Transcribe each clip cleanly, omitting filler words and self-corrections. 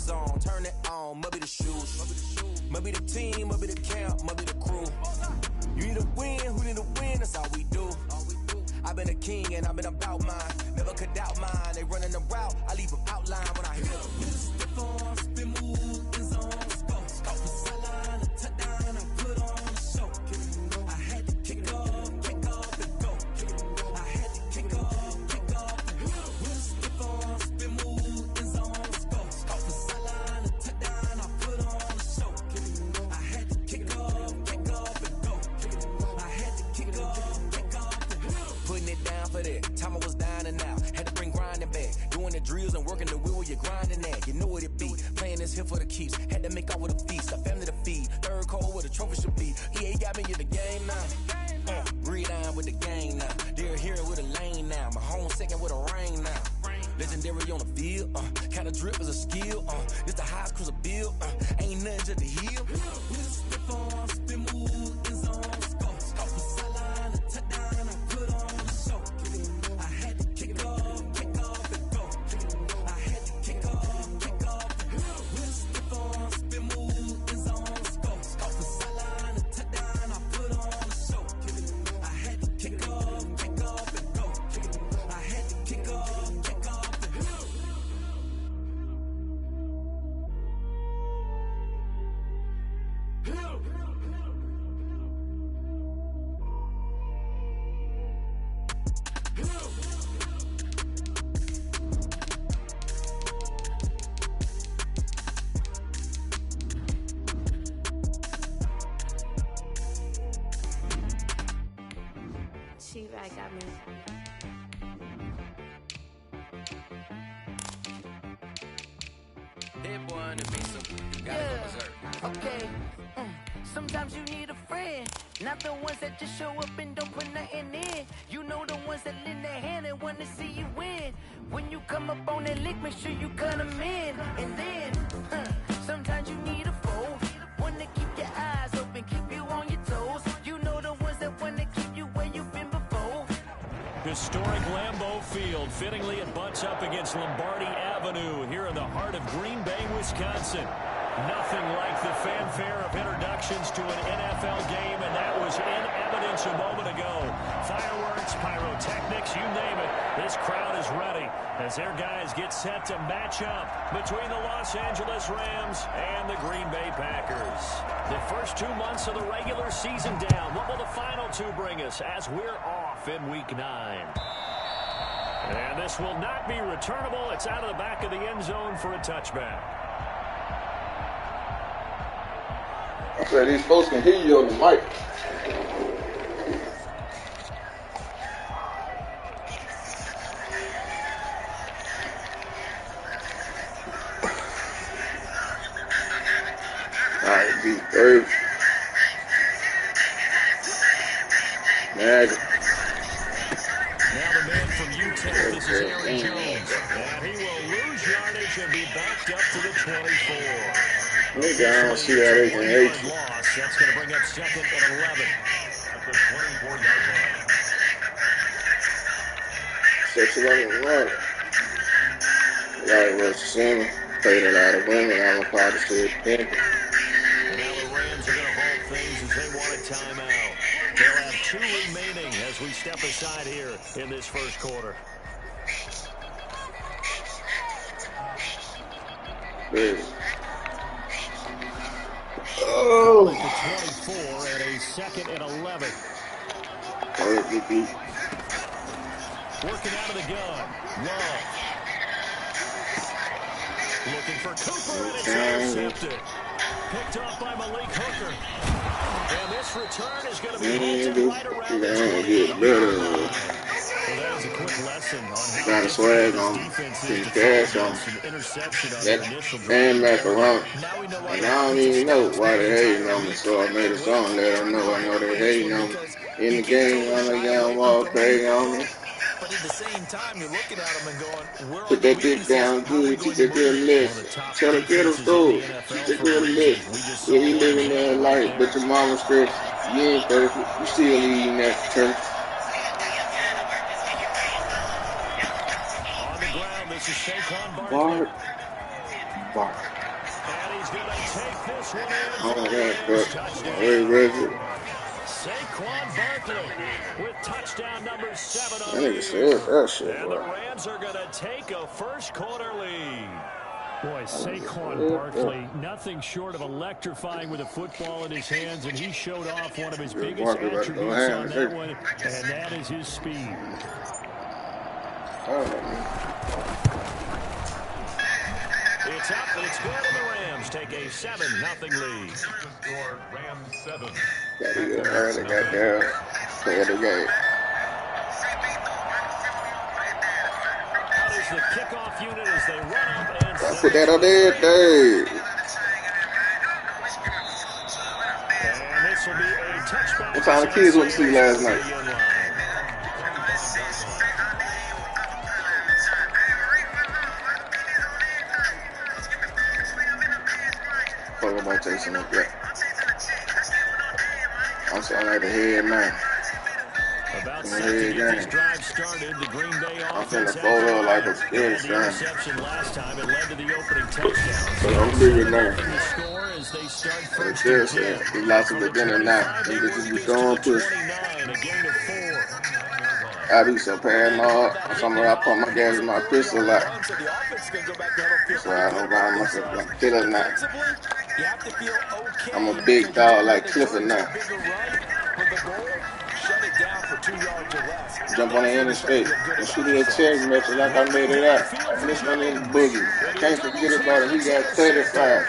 zone. Turn it on, must be the shoes. Must be the team, must be the camp, must be the crew. You need a win, who need a win, that's all we do. I've been a king and I've been about mine. Never could doubt mine. They running the route, I leave them outline when I hit them. Step on, spin move, in zone, let's go. Off the sideline, a touchdown, I put on a show. I had to kick off and go. I had to kick off and go. Step on, spin move, in zone, let's go. Off the sideline, a touchdown, I put on a show. I had to kick off and go. I had to kick off and go. Putting it down for that. Time I was down and out. Had to bring grinding back. Doing the drills and working the wheel where you're grinding at. You know what it be. Playing this here for the keeps. Had to make off with a feast. A family to feed. Third cold where the trophy should be. EA got me in the game now. Breathe down with the gang now. They're here with a lane now. My home second with a rain now. Legendary on the field. Kinda drip is a skill. This the highest cruiser bill. Ain't nothing just to heal. Step on, spin move, in zone, let's go. Off the sideline, a touchdown, I put on a show. I had to kick off and go. I had to kick off and go. Step on, spin move, in zone, let's go. Off the sideline, a touchdown, I put on a show. I had to kick off and go. I had to kick off and go. Ps5 got me. Hit boy, and it be some. Gotta go berserk. Okay. Sometimes you need a friend, not the ones that just show up and don't put nothing in. You know the ones that lend their hand and want to see you win. When you come up on that lick, make sure you cut them in. And then, sometimes you need a foe, one to keep your eyes open, keep you on your toes. You know the ones that want to keep you where you've been before. Historic Lambeau Field. Fittingly, it butts up against Lombardi Avenue here in the heart of Green Bay, Wisconsin. Nothing like the fanfare of introductions to an NFL game, and that was in evidence a moment ago. Fireworks, pyrotechnics, you name it. This crowd is ready as their guys get set to match up between the Los Angeles Rams and the Green Bay Packers. The first 2 months of the regular season down. What will the final two bring us as we're off in Week 9? And this will not be returnable. It's out of the back of the end zone for a touchback. I said these folks can hear you on the mic. Alright, be third. Magic. Now the man from Utah, this is Aaron Jones. And he will lose yardage and be backed up to the 24. Nigga, I don't see how they can hate you. That's going to bring up second and 11 at the 24-yard line. 6-11 run. Like Russell Simmons, played a lot of women. I'm a part of it. And now the Rams are going to hold things as they want a timeout. They'll have 2 remaining as we step aside here in this first quarter. Good. Oh. To 24 and a second and 11. Working out of the gun. Love. Looking for Cooper, and it's intercepted. Picked off by Malik Hooker. And this return is going to be halted right around the 20. Well, that is a quick lesson on how got a swag on, his cash on, and back around. And I don't even know why they're hating on me, so I made a song let them know I know they're hating on me. In the game, I know y'all all crazy on me. But at the same time, you're looking at them and going, we're put that dick down good, keep that good list. Tell her get them school, keep that good list. Yeah, you living that life, but your mama's stressed. You ain't perfect, you still eating that church. On the ground, this is Saquon Bart. Wow. And he's going to take this one in Oh for my the God, Rams but wait, touchdown. Reggie. Saquon Barkley with touchdown number 7 That on the nigga said year. that shit, And the bro. Rams are going to take a first-quarter lead. Boy, That nigga Saquon said that. Barkley, nothing short of electrifying with a football in his hands, and he showed off one of his Good biggest Barkley about to go attributes ham on that today. one, and that is his speed. Oh, man. It's up, and it's good, and the Rams take a 7-0 lead. Rams 7. Got to get early, goddamn. Play the game. Out is the kickoff unit as they run up and I set put that it on for the there, Rams. dude. And this will be a touchback. What time the kids went to see last night? Fuck about chasing that black. I'm sounding like the head man. About In set the to head get this game. drive started. The Green Bay I'm offense finna fold up like a had good the fan. interception last time. It led to the opening touchdown. So I'm bigger now. The score as they start They first still and say 10. we lost From the the beginning now. 25, Them they bitches work be this to throwing the pussy. 29, a gain of 4. I be so paranoid. Somewhere I point my gas in my pistol out. So I don't buy myself like killer now. You have to feel okay. I'm a big dog like Clifford now. Bigger run, but the goal, shut it down for 2 yards or less. Jump on the interstate and shoot it a text message like I made it out. And this one is Boogie. Can't forget about it. He got 35.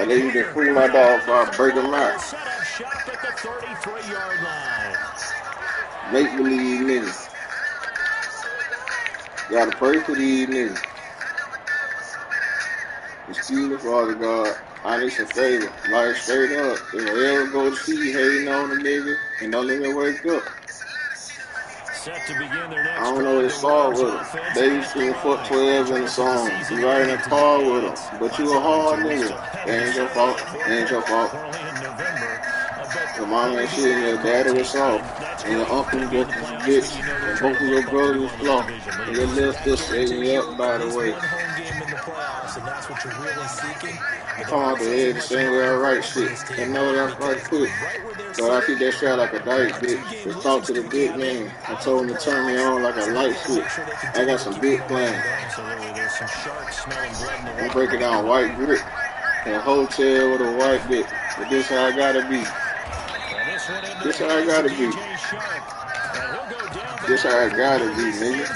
And they need to free my dog before I break him out. Set up shop at the 33-yard line. Make believe niggas. Gotta pray for these niggas. Excuse me, Father God. I need some favor. Like straight up. If I ever go to see hating on a nigga and don't let me wake up. Set to begin their next I don't know what his song with him. They seen fuck 12 in the song. You ride in a car with him. But you a hard nigga. That ain't your fault. That ain't your fault. Your mama ain't shit and your daddy was soft. And your uncle was just a bitch. And both of your brothers was flawed. And your little sister ate me up, by the way. Come out the head the same way I write shit. And know that I write quick. But I keep that shit like a dice, bitch. Just talk to the big man. I told him to turn me on like a light switch. I got some big plans. I'm breaking down white grit. In a hotel with a white bitch. But this how I gotta be. This how I gotta be. This how I gotta be, nigga.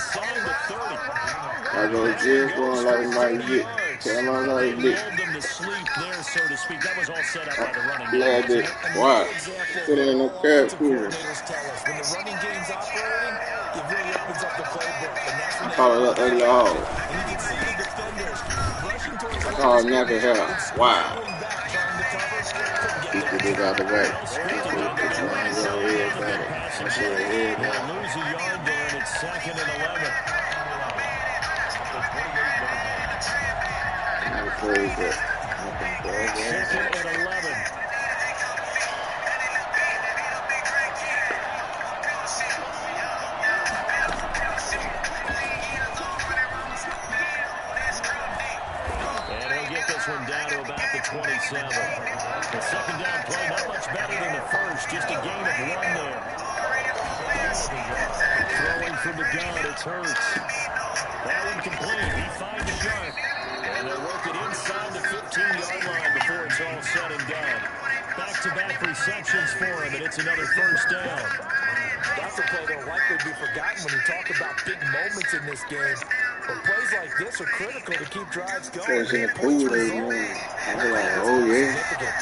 I go to jail going like my bitch. Tell my life bitch. Glad that. Why? Put in no crab cruiser. I call it up ugly hog. I call it nappy hair. Why? People dig out the back. People put you on your head back. That's your head back. Lose a yard there, and it's 2nd and 11. I'm afraid that. 2nd and 11. And he'll get this one down to about the 27. The second down play, not much better than the first, just a gain of 1 there. Throwing from the gun, it's Hurts. That one complete. He finds Sharp. And they'll work it inside the 15-yard line before it's all said and done. Back-to-back receptions for him, and it's another first down. That's a play that'll likely be forgotten when you talk about big moments in this game. But plays like this are critical to keep drives going. Cause in the pool they won. I was like, oh yeah.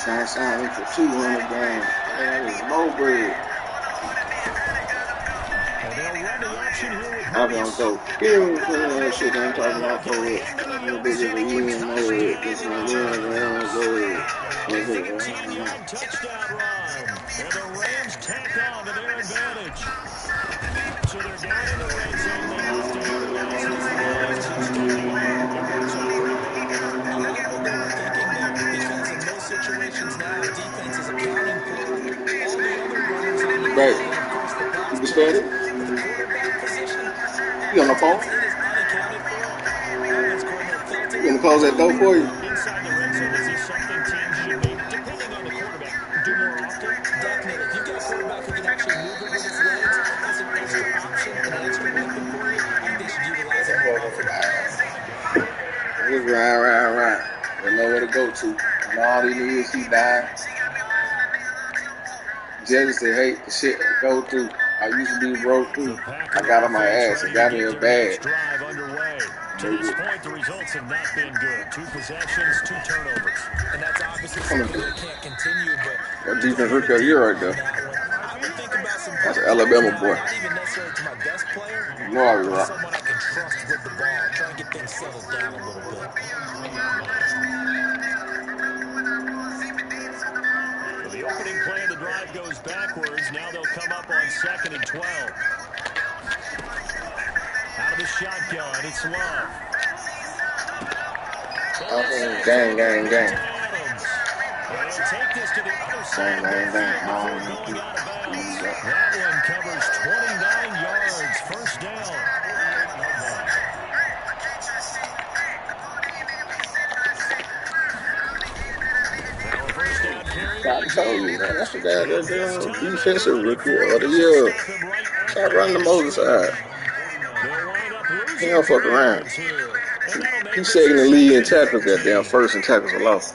Trying to sign me for 200 grand. And I was low bread. And they'll run the option here with I be on go, kill that shit I'm talking about for it. You bitches are you and know it. This is my real go ahead. 17-yard touchdown run. And the Rams tack on to their advantage. So they're down in the red zone. They have to utilize this last touchdown. Because in those situations now, defense is accounting for all the other runners on the Right. You be steady? You on the phone? You on the close that door for you? Inside the red zone, is this something teams should maybe, depending on the quarterback, do more often? Definitely. If you've got a quarterback who can actually move it with his legs, has an extra option and an extra weapon for you, I think they should utilize it more often. Just ride. They know where to go to. And all he needs, he died. Judges say, hey, the shit I go through. I used to be broke through. I got on my ass and got here bad. Drive underway. To this point, the results have not been good. 2 possessions, 2 turnovers. And that's obviously something that can't continue, but that defense rookie of the year right there. I would think about some that's an Alabama boy. not even necessarily to my best player, you know I was right. Someone I can trust with the ball, try to get things settled down a little bit. The opening play of the drive goes backwards. Now they'll come up on 2nd and 12. Out of the shotgun, it's Love. Gang. They'll take this to the other side. Gang. That one covers 29 yards. First down. I told you, man, that's the guy that's defensive rookie of the year. Stop running the Moses side. He don't fuck around. He's second in the league in tackles, that damn first in tackles for loss.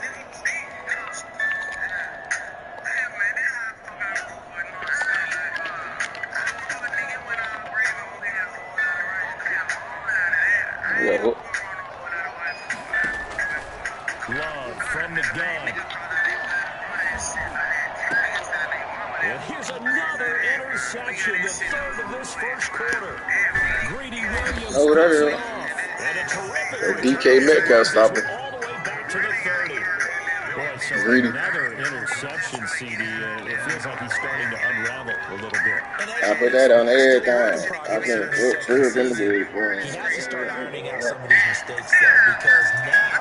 Love from the gun. And here's another interception, the 3rd of this first quarter. Greedy Williams. Oh, that is. And a terrific DK Metcalf stopping. all the way back to the 30. Boy, so Greedy. Another interception, CD. It feels like he's starting to unravel a little bit. I put that on everything. I can prove in the league. He has to start ironing out some of these mistakes, though, because now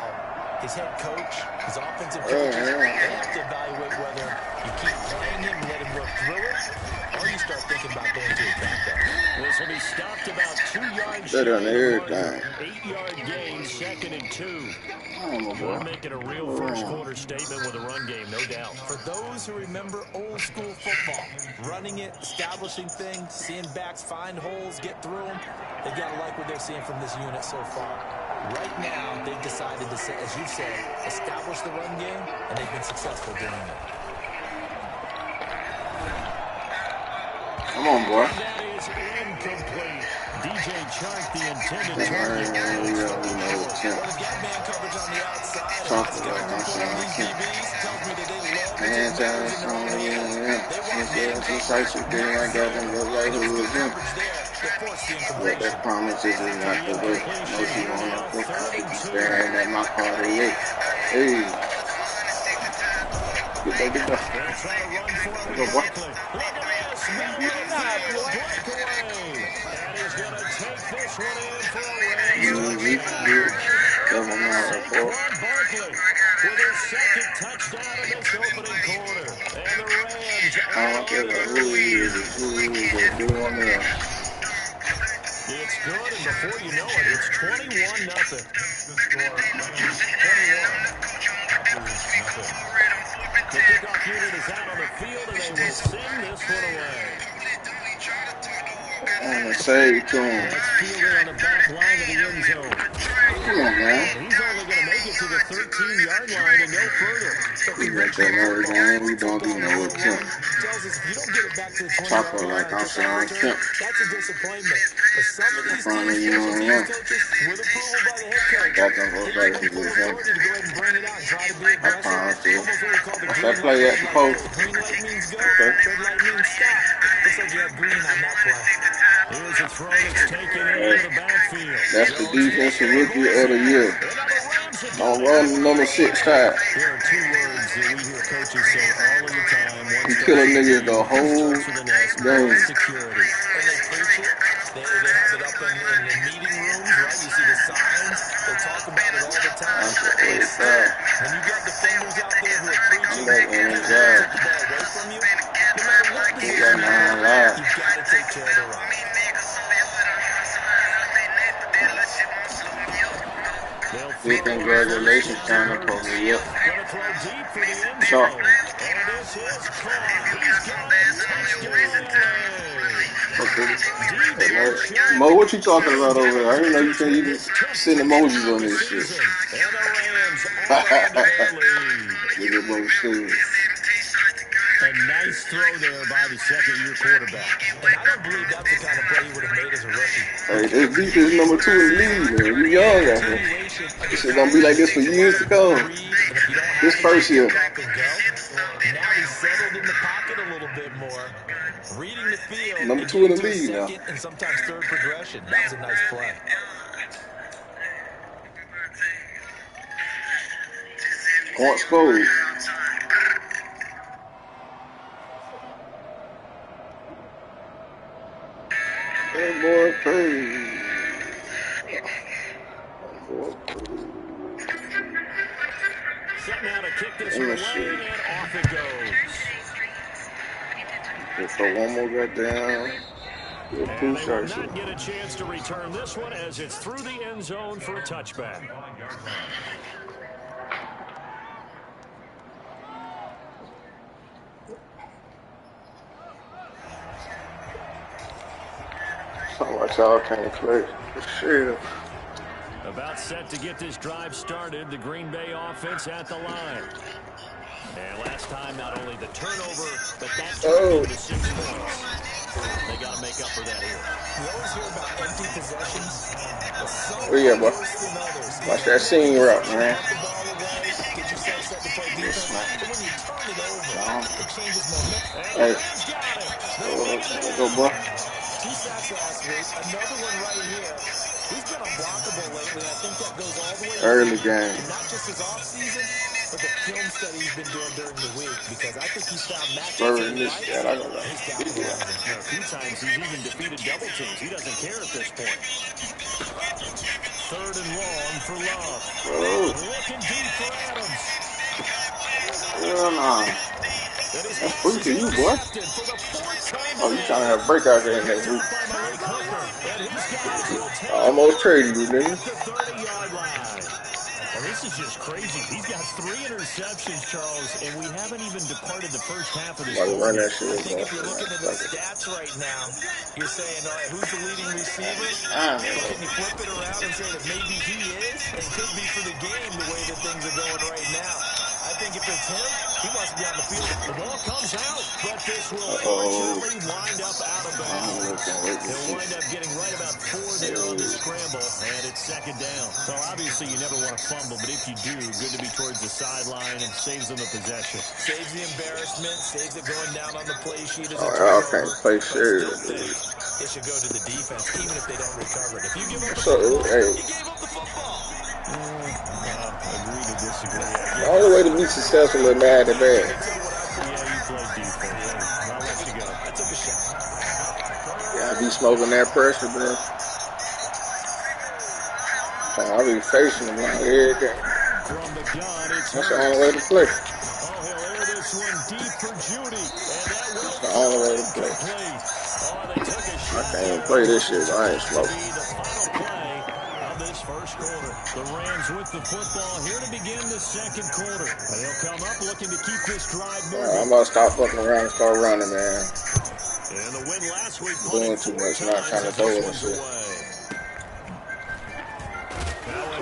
his head coach, his offensive coach, they have to evaluate whether you keep playing him, let him work through it, or you start thinking about going to a backup. This will be stopped about 2 yards. That on everything. 8-yard gain, 2nd and 2. Oh, We're making a real first quarter statement with a run game, no doubt. For those who remember old school football, running it, establishing things, seeing backs find holes, get through them, they got to like what they're seeing from this unit so far. Right now, they've decided to, as you said, establish the run game, and they've been successful doing it. Come on, boy. That is incomplete. DJ Chark, the intended target. Well, they've got man coverage on the outside. Talking about these DBs tells me that they love the but that promise is not the way. No, she won't have to stand at my car to lick. Hey. Get that. Go, boy. With his second touchdown in this opening quarter. And the Rams it's good, and before you know it, it's 21-0. The kickoff unit is out on the field, and they will send this one away. And save to him. That's fielded on the back line of the end zone. Come on, man. He's only going to make it to the 13-yard line and no further. We make that another game. We don't do no attempt. tells us if you don't get it back to the 20 Chopper like I'm saying, that's a disappointment. But some of these teams, you know, coaches, with approval by the head coach, got them both they like got to full do authority to go ahead and bring it out and try to be aggressive. Almost what we call the If green I play light. at the post, Green light means go, red light means stop. Looks like you have green on that play. Here's a throw that's taken into the backfield. that's the defensive rookie of the year. Don't run number 6 times. There are 2 words that we hear coaches say all of the time. You kill a nigga the whole game. And Security. they preach it. They have it up in the meeting rooms, right? You see the signs. They talk about it all the time. When you got defenders out there who are preaching, they take the ball away from you. No matter what position you've got to take care of the run. Big congratulations, China Poker. Yep. Gonna throw deep for the end Sharp. zone. And this is caught. He's got it. Touchdown, LA. Mo, what you talking about over there? I didn't know you can even send emojis on this shit. And the Rams hold on to their lead. Look at Mo Steve. A nice throw there by the second-year quarterback. And I don't believe that's the kind of play he would have made as a rookie. Hey, this defense number 2 in the league, man. You young out here. This shit gonna be like this for years to come. This first year. Now he's settled in the pocket a little bit more. Reading the field. Number 2 in the league now. And sometimes third progression. That was a nice play. Point scored. That boy crazy. Set now to kick this one away, and off it goes. Let's throw one more goddamn. And they will not get a chance to return this one as it's through the end zone for a touchback. Something like y'all can't play. Shit. About set to get this drive started, the Green Bay offense at the line. And last time, not only the turnover, but that turned into 6 points. They got to make up for that here. We always hear about empty possessions. Where you at, boy? Watch that seam route, man. Get yourself set to play defense. But when you turn it over, it changes momentum. Hey. Let's go, boy. 2 sacks last week. Another one right here. He's been unblockable lately. I think that goes all the way early game. Not just his offseason, but the film study he's been doing during the week. Because I think he's found matchups in this guy. I don't know. A few times he's even defeated double teams. He doesn't care at this point. 3rd and long for Love. Looking deep for Adams. Hell nah. That's free to you, boy. Oh, you trying to have a breakout game next week. I almost traded you, nigga. Well, this is just crazy. He's got 3 interceptions, Charles, and we haven't even departed the first half of this game. Run that shit, I think if you're looking at the stats right now, you're saying, all right, who's the leading receiver? But can you flip it around and say that maybe he is and could be for the game the way that things are going right now? I think if it's him, he wants to be on the field. The ball comes out, but this will fortunately wind up out of bounds. They'll wind up getting right about 4 there on the scramble, and it's 2nd down. So obviously you never want to fumble, but if you do, good to be towards the sideline and saves them the possession. Saves the embarrassment, saves it going down on the play sheet as a y'all can't play shit. It should go to the defense, even if they don't recover it. If you give up the football, you gave up the football. Agree to disagree. The only way to be successful is bad to bad. Yeah, you play defense. I'll let you go. I took a shot. Yeah, I be smoking that pressure, man. I be facing them like every game. From the gun, it's That's the only way to play. he'll air this one deep for Judy. That's the only way to play. They took a shot. I can't even play this shit. I ain't smoking. The final play of this first quarter. The Rams with the football here to begin the 2nd quarter. They'll come up looking to keep this drive moving. I'm gonna stop fucking around and start running, man. And the win last week, doing too much, not trying to throw it and shit.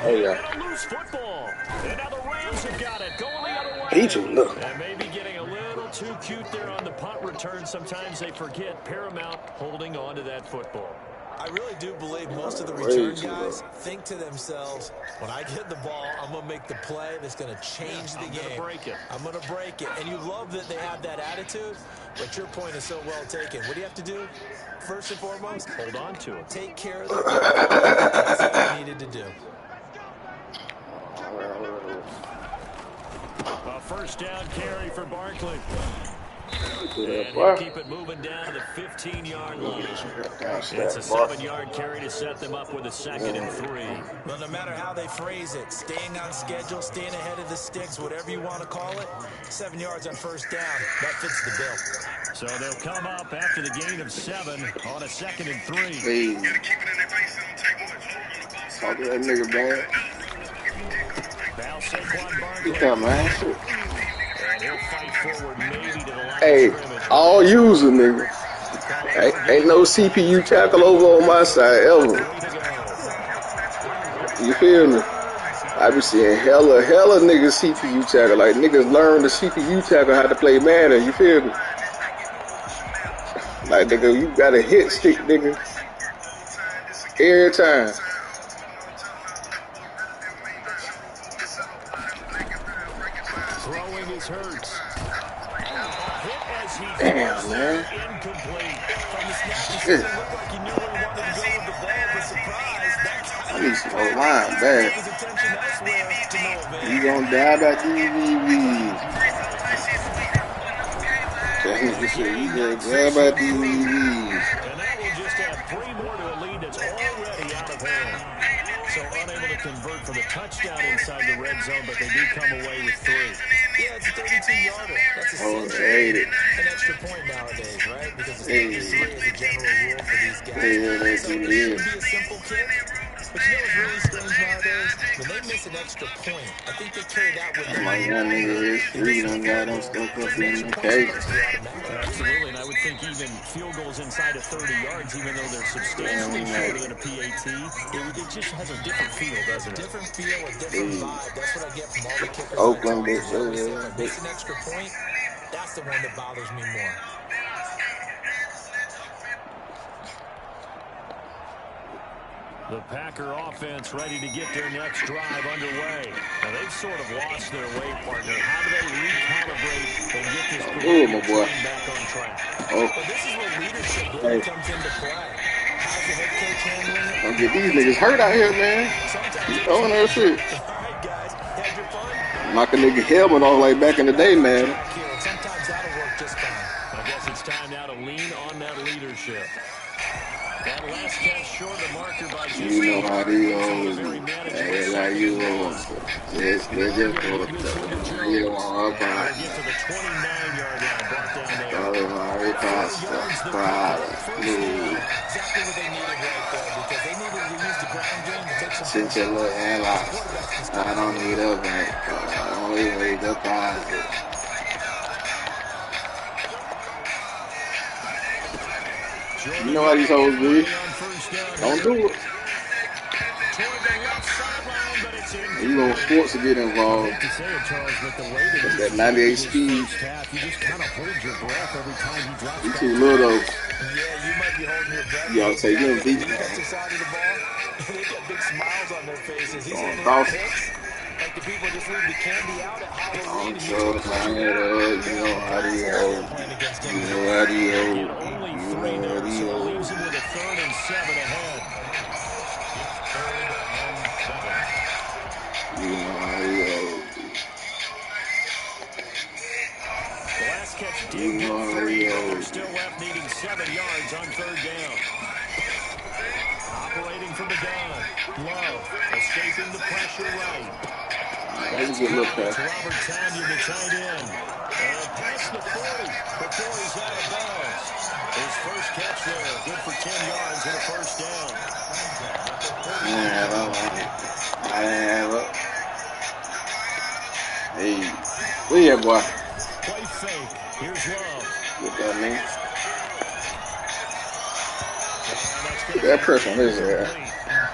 Oh yeah. Loose football. And now the Rams have got it. Going the other way. He too little. And maybe getting a little too cute there on the punt return. Sometimes they forget paramount holding on to that football. I really do believe most of the return guys think to themselves, when I get the ball, I'm going to make the play that's going to change the game. I'm going to break it. And you love that they have that attitude, but your point is so well taken. What do you have to do? First and foremost, hold on to it. Take care of the ball. That's what you needed to do. A 1st down carry for Barkley. And he'll keep it moving down to the 15-yard line. It's a 7-yard carry to set them up with a 2nd and 3. Well, no matter how they phrase it, staying on schedule, staying ahead of the sticks, whatever you want to call it, 7 yards on 1st down, that fits the bill. So they'll come up after the gain of 7 on a 2nd and 3. Hey. Talk to that nigga, man. Get that, man. Shit. And he'll fight forward maybe to the line Hey, of scrimmage. all user, nigga. Ain't no CPU tackle over on my side ever. You feel me? I be seeing hella niggas CPU tackle. Like niggas learn the CPU tackle how to play Madden. You feel me? Like nigga, you got a hit stick, nigga. Every time. Throwing his Hurts. Damn, man. Incomplete. From the snap, he Shit. certainly looked like he knew where he wanted to go with the ball, but surprise, that I timing need was some perfect. old line Took bad. his attention elsewhere to no avail. You gonna die by DVVs. That nigga said you gonna die by DVVs. And that will just add 3 more to a lead that's already out of hand. So unable to convert for the touchdown inside the red zone, but they do come away with 3. Yeah, it's a 32-yarder. That's Oh, I essentially hate it. an extra point nowadays, right? Because it's Hey, 33 is a general rule for these guys. yeah, that So you it should live. be a simple kick. But you know what's really strange nowadays? When they miss an extra point, I think they carry that with them. My young nigga is free, done got him stuck up in the cage. Absolutely, and I would think even field goals inside of 30 yards, even though they're substantially shorter than a PAT, it just has a different feel, doesn't it? Different feel, a different vibe. That's what I get from all the kickers I Oakland, talk to. bitch. They always say if I miss an extra point, that's the one that bothers me more. The Packer offense ready to get their next drive underway. Now they've sort of lost their way, partner. How do they recalibrate and get this Oh, my boy. team back on track? Oh, But this is where leadership hey. really comes into play. How's the head coach handling it? Don't get these niggas hurt out here, man. You throwing that shit. All right, guys, had your fun? Knock a nigga helmet off like back in the day, man. Sometimes that'll work just fine. I guess it's time now to lean on that leadership. That last catch short the marker by just You know how they always do. Hey, like you always do. Just you want to buy. Get to the 29-yard line, brought down there. Exactly what they needed right there, because they needed to use the ground game to take some Since your little airline, I don't need a bank. I only need a deposit. You know how these hoes be. Don't do it. You know sports to get involved. That's that 98 speed. You just kind of hold your breath every time he drops You back. too little. Yeah, you might be holding your breath. You gotta take him deep, man. Defensive side of the ball, they got big smiles on their faces. He's Going handling across. hits like the people just leave the candy out at Halloween. I'm sure, man. You know how do you hold. You know how do you hold. You know how do you hold. Leaves him with a 3rd and 7 ahead. You know how do you hold. The last catch did You know get how 3, do you but they're hold. still left needing 7 yards on 3rd down. Operating from the gun. Love escaping the pressure right. That's a good look, It's man. Robert Tonyan, the tight end. And past the 40 before he's out of bounds. His first catch there, good for 10 yards and a 1st down. I have a. Hey, where you at, boy? Play fake. Here's Love. What that mean? Put that pressure on his ass.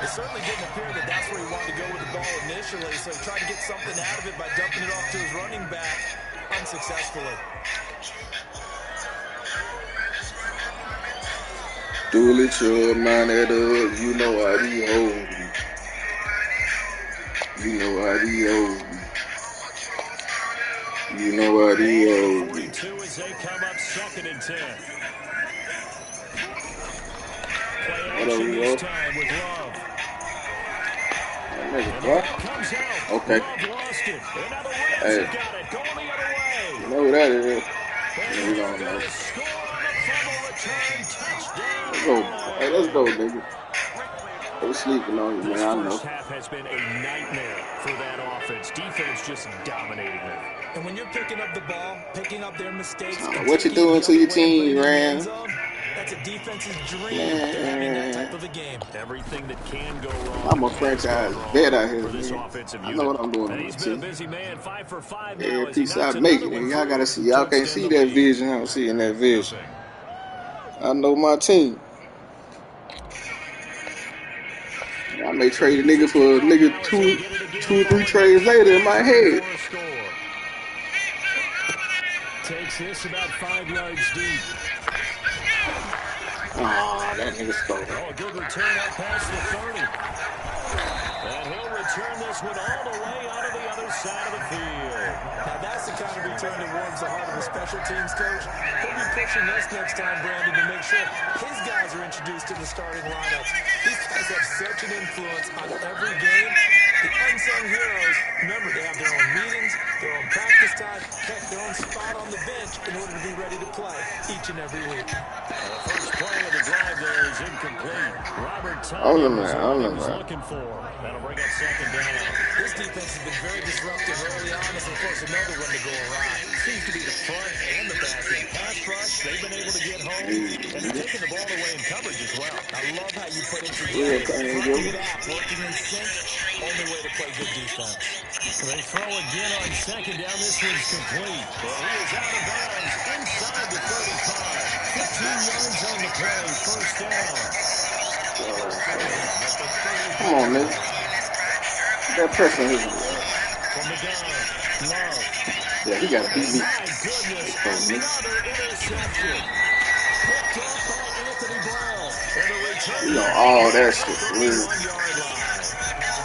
It certainly didn't appear that that's where he wanted to go with the ball initially, so he tried to get something out of it by dumping it off to his running back unsuccessfully. Dooley Chubb, man, that you know how he hold. You know how he hold. You know how he hold. 42 as they come up 2nd and 10. Play action this time with Love. Okay. Hey. You know who that is. You don't know. Let's go. Hey, let's go, nigga. They sleeping on you, man. This I know. first half has been a nightmare for that offense. Defense just dominating them. And when you're picking up the ball, picking up their mistakes, and What you taking it doing the to other your way and putting team, it in the end man? zone, that's a defense's dream. Man. They're having that type of a game. Everything that can go wrong. I'm a franchise vet out here, for this man. offensive I unit. know what I'm doing And on my he's been a team. busy man, 5 for 5 now. Every As he piece knocks I make another it, one y'all gotta through see. Y'all to can't extend see the that lead. vision. I'm seeing that vision. I know my team. I may trade a nigga for a nigga two or three trades later in my head. Takes this about 5 yards deep. Ah, that nigga stole it. Oh, a good return up past the 30. And he'll return this one all the way out of the other side of the field. Now, that's the kind of return that warms the heart of a special teams coach. He'll be pushing us next time, Brandon, to make sure his guys are introduced to the starting lineups. These guys have such an influence on every game. The unsung heroes, remember, they have their own meetings, their own practice time, heck, their own spot on the bench in order to be ready to play each and every week. The first play of the drive there is incomplete. Robert Oh, no, Tonyan was the man. Oh, one he no, was man. looking for. That'll bring up second down. This defense has been very disruptive early on as they force another one to go awry. Seems to be the front and the back end. Pass rush, they've been able to get home, and they're taking the ball away in coverage as well. I love how you put it Real together. thing, Front yo. and back working in sync. Only way to play good defense. They throw again on second down. This one's complete. And he is out of bounds inside the 35. 15 yards on the play. First down. Come on, nigga. That pressure on his. From the gun. Love. Yeah, he gotta beat me. My goodness, another interception. Picked off by Anthony Brown. And the return You know back all at that the shit for real. 31-yard line.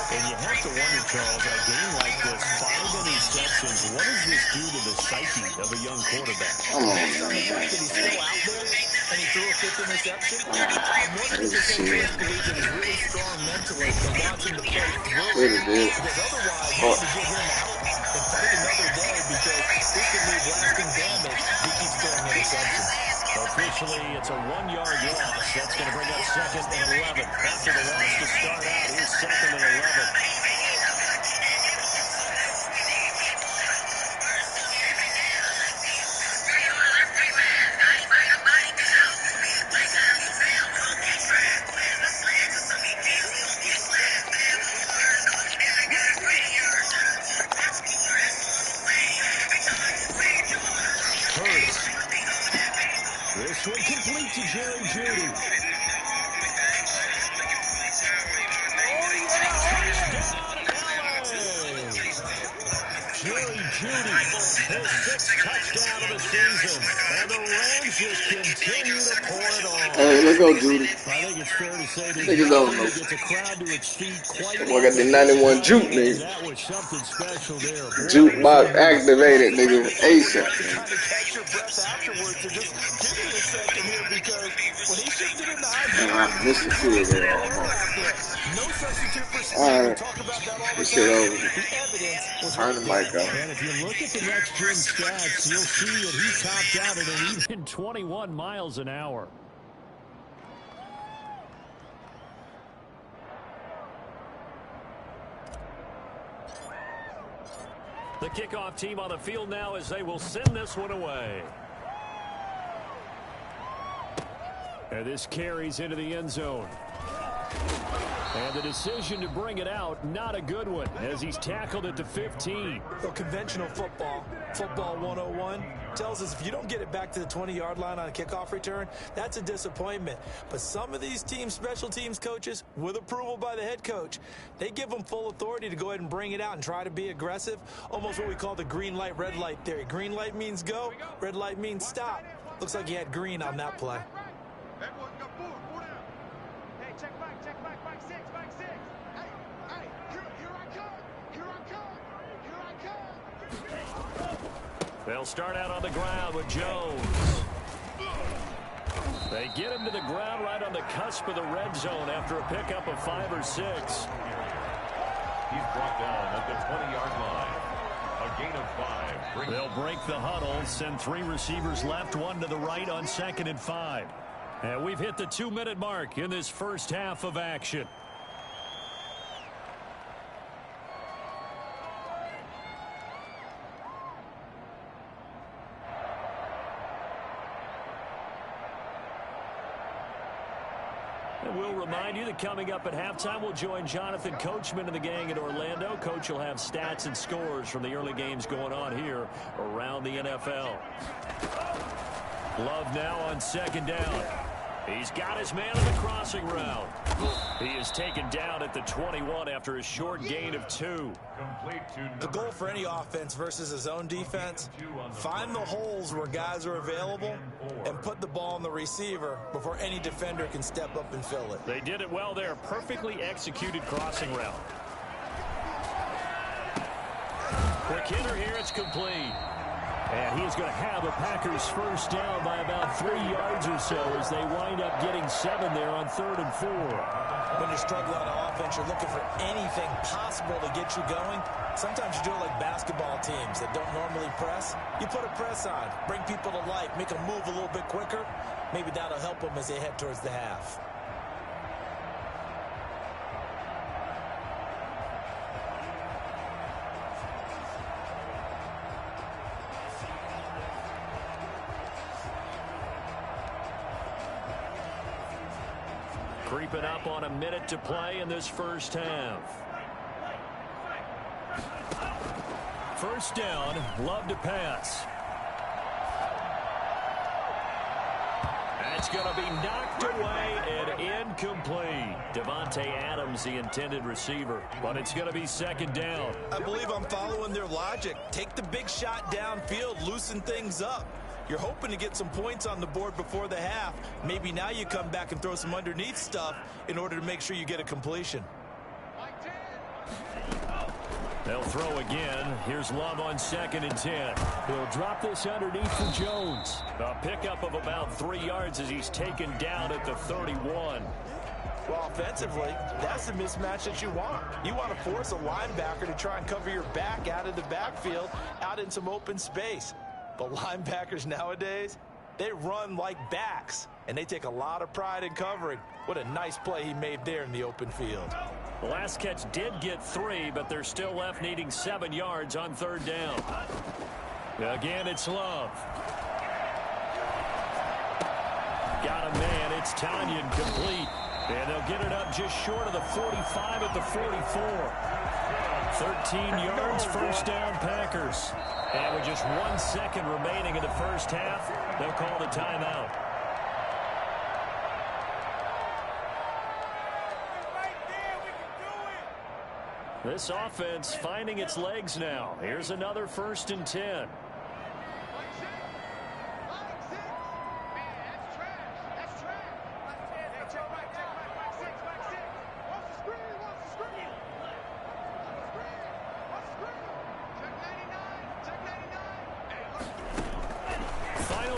And you have to wonder, Charles, a game like this, 5 interceptions, what does this do to the psyche of a young quarterback? Come on, Based on the man. fact that he's still out there and he threw a 5th interception, I'm wondering if his head coach believes that he's really strong mentally and wants him to play through it. Because otherwise, you need to get him out and fight another day because this could leave lasting damage if he keeps throwing interceptions. Officially, it's a 1-yard loss. That's going to bring up second and 11. After the loss to start out, here's second and 11. Hurts. This one complete to Jerry Jeudy. Touchdown, LA! Jerry Jeudy, his 6th touchdown of the season. And the Rams just continue to pour it on. Hey, let's go, Judy. I think it's fair to say there's Niggas don't nothing know. that gets a crowd to its feet quite That boy got the 91 juke, nigga. that was something special there. Jukebox activated, nigga. ASAP. To kind of catch your breath afterwards. So just give me a second here because when he shifted into high gear, I missed the field goal. no substitute for speed. All We right. talk about that all the This shit time. over. The evidence was Turn the mic off. And if you look at the next gen stats, you'll see that he topped out at an even 21 miles an hour. The kickoff team on the field now as they will send this one away. And this carries into the end zone. And the decision to bring it out, not a good one, as he's tackled at the 15. Well, conventional football, football 101, tells us if you don't get it back to the 20-yard line on a kickoff return, that's a disappointment. But some of these teams, special teams coaches, with approval by the head coach, they give them full authority to go ahead and bring it out and try to be aggressive, almost what we call the green light, red light theory. Green light means go, red light means stop. Looks like he had green on that play. They'll start out on the ground with Jones. They get him to the ground right on the cusp of the red zone after a pickup of 5 or 6. He's brought down at the 20-yard line. A gain of 5. They'll break the huddle, send 3 receivers left, 1 to the right on 2nd and 5. And we've hit the 2-minute mark in this first half of action. And we'll remind you that coming up at halftime, we'll join Jonathan Coachman and the gang in Orlando. Coach will have stats and scores from the early games going on here around the NFL. Love now on second down. He's got his man on the crossing route. He is taken down at the 21 after a short gain of 2. The goal for any offense versus his own defense, find the holes where guys are available and put the ball on the receiver before any defender can step up and fill it. They did it well there. Perfectly executed crossing route. Quick hitter here. It's complete. And he's going to have a Packers first down by about 3 yards or so as they wind up getting 7 there on 3rd and 4. When you're struggling on offense, you're looking for anything possible to get you going. Sometimes you do it like basketball teams that don't normally press. You put a press on, bring people to life, make them move a little bit quicker. Maybe that'll help them as they head towards the half. Creeping up on a minute to play in this first half. First down, Love to pass. That's going to be knocked away and incomplete. Devontae Adams, the intended receiver, but it's going to be second down. I believe I'm following their logic. Take the big shot downfield, loosen things up. You're hoping to get some points on the board before the half. Maybe now you come back and throw some underneath stuff in order to make sure you get a completion. They'll throw again. Here's Love on 2nd and 10. He'll drop this underneath for Jones. A pickup of about 3 yards as he's taken down at the 31. Well, offensively, that's the mismatch that you want. You want to force a linebacker to try and cover your back out of the backfield, out in some open space. But linebackers nowadays, they run like backs, and they take a lot of pride in covering. What a nice play he made there in the open field. The last catch did get 3, but they're still left needing 7 yards on 3rd down. Again, it's Love. Got a man. It's Tanyan complete. And they'll get it up just short of the 45 at the 44. 13 yards, first down, Packers. And with just 1 second remaining in the first half, they'll call the timeout. This offense finding its legs now. Here's another 1st and 10.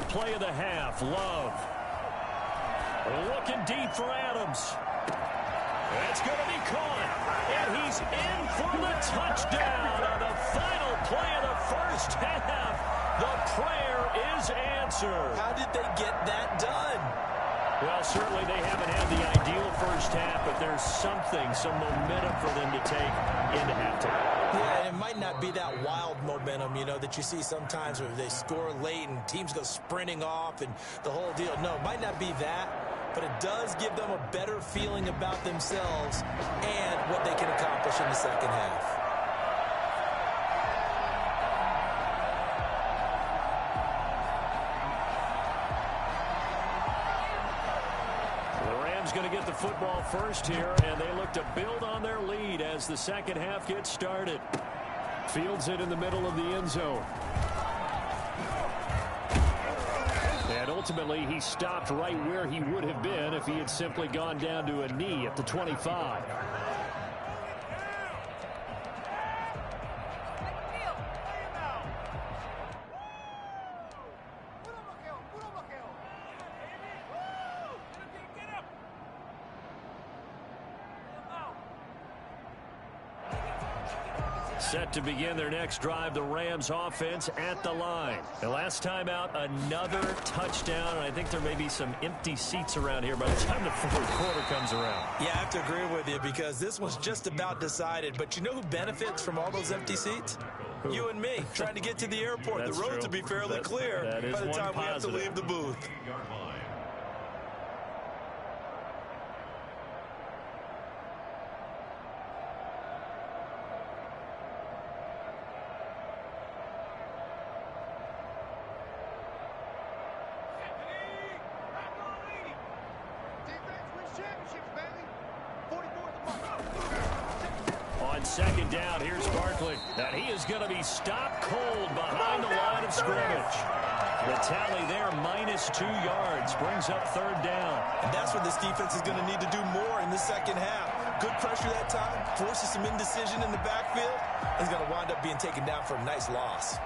Play of the half, Love. Looking deep for Adams. That's going to be caught. And he's in for the touchdown on the final play of the first half. The prayer is answered. How did they get that done? Well, certainly they haven't had the ideal first half, but there's some momentum for them to take into halftime. Yeah, and it might not be that wild momentum, you know, that you see sometimes where they score late and teams go sprinting off and the whole deal. No, it might not be that, but it does give them a better feeling about themselves and what they can accomplish in the second half. Going to get the football first here, and they look to build on their lead as the second half gets started. Fields it in the middle of the end zone. And ultimately, he stopped right where he would have been if he had simply gone down to a knee at the 25. Set to begin their next drive, the Rams offense at the line. The last time out, another touchdown, and I think there may be some empty seats around here by the time the 4th quarter comes around. Yeah, I have to agree with you because this one's just about decided. But you know who benefits from all those empty seats? Who? You and me, trying to get to the airport. The roads will be fairly clear by the time we have to leave the booth. On second down, here's Barkley. And he is going to be stopped cold behind the line of scrimmage. The tally there, -2 yards, brings up third down. And that's what this defense is going to need to do more in the second half. Good pressure that time, forces some indecision in the backfield, and he's going to wind up being taken down for a nice loss.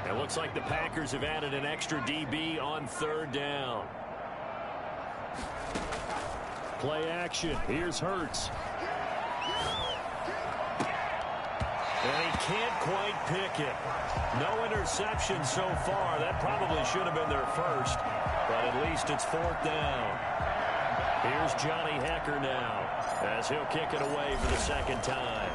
It looks like the Packers have added an extra DB on third down. Play action. Here's Hurts. And he can't quite pick it. No interception so far. That probably should have been their first, but at least it's fourth down. Here's Johnny Hecker now as he'll kick it away for the second time.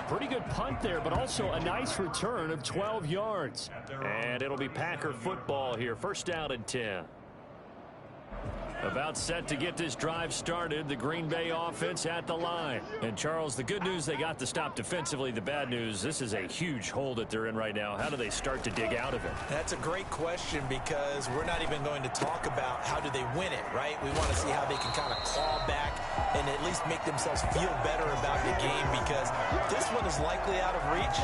Pretty good punt there, but also a nice return of 12 yards. And it'll be Packer football here. First down and 10. About set to get this drive started. The Green Bay offense at the line. And, Charles, the good news, they got the stop defensively. The bad news, this is a huge hole that they're in right now. How do they start to dig out of it? That's a great question because we're not even going to talk about how do they win it, right? We want to see how they can kind of claw back and at least make themselves feel better about the game because this one is likely out of reach,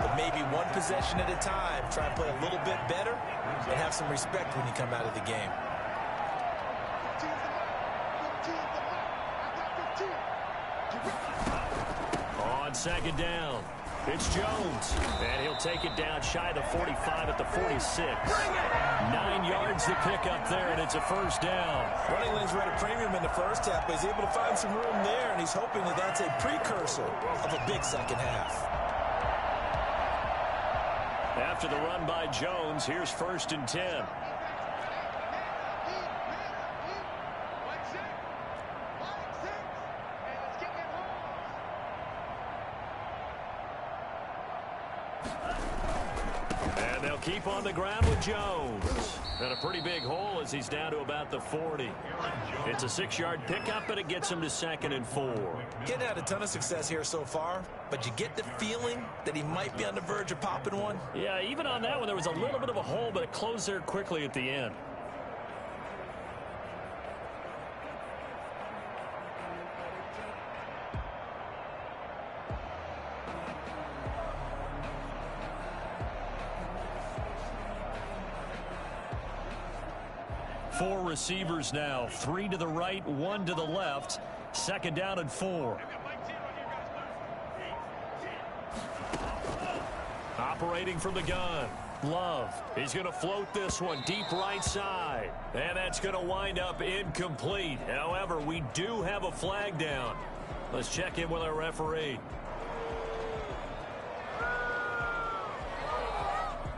but maybe one possession at a time. Try and play a little bit better and have some respect when you come out of the game. On second down, it's Jones, and he'll take it down shy of the 45 at the 46. 9 yards to pick up there, and it's a first down. Running lanes were at a premium in the first half, but he's able to find some room there, and he's hoping that that's a precursor of a big second half. After the run by Jones, here's first and 10. And they'll keep on the ground with Jones. And a pretty big hole as he's down to about the 40. It's a 6-yard pickup, and it gets him to second and 4. Getting had a ton of success here so far, but you get the feeling that he might be on the verge of popping one. Yeah, even on that one, there was a little bit of a hole, but it closed there quickly at the end. Four receivers now, 3 to the right, 1 to the left. Second down and 4. Operating from the gun, Love. He's going to float this one deep right side. And that's going to wind up incomplete. However, we do have a flag down. Let's check in with our referee.